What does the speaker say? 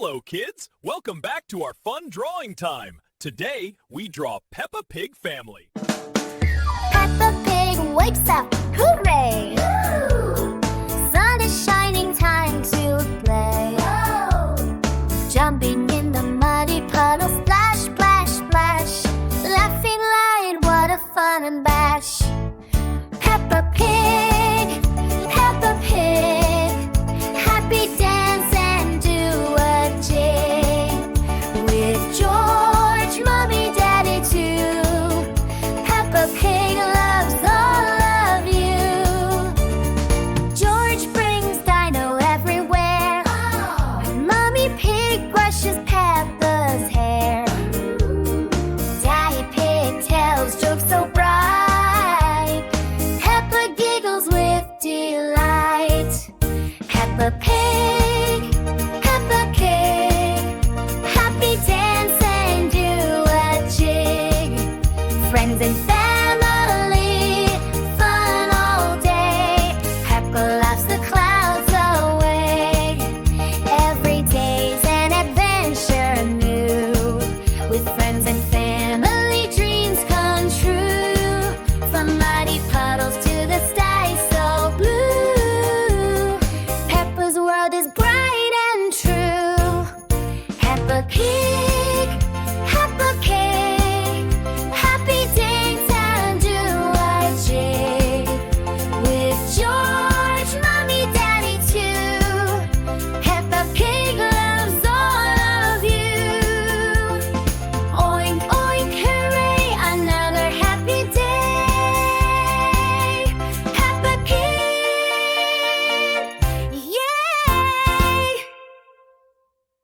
Hello, kids! Welcome back to our fun drawing time. Today, we draw Peppa Pig family. Peppa Pig wakes up, hooray! Woo! Sun is shining, time to play. Whoa! Jumping in the muddy puddle, splash, splash, splash. Laughing loud, what a fun and bash.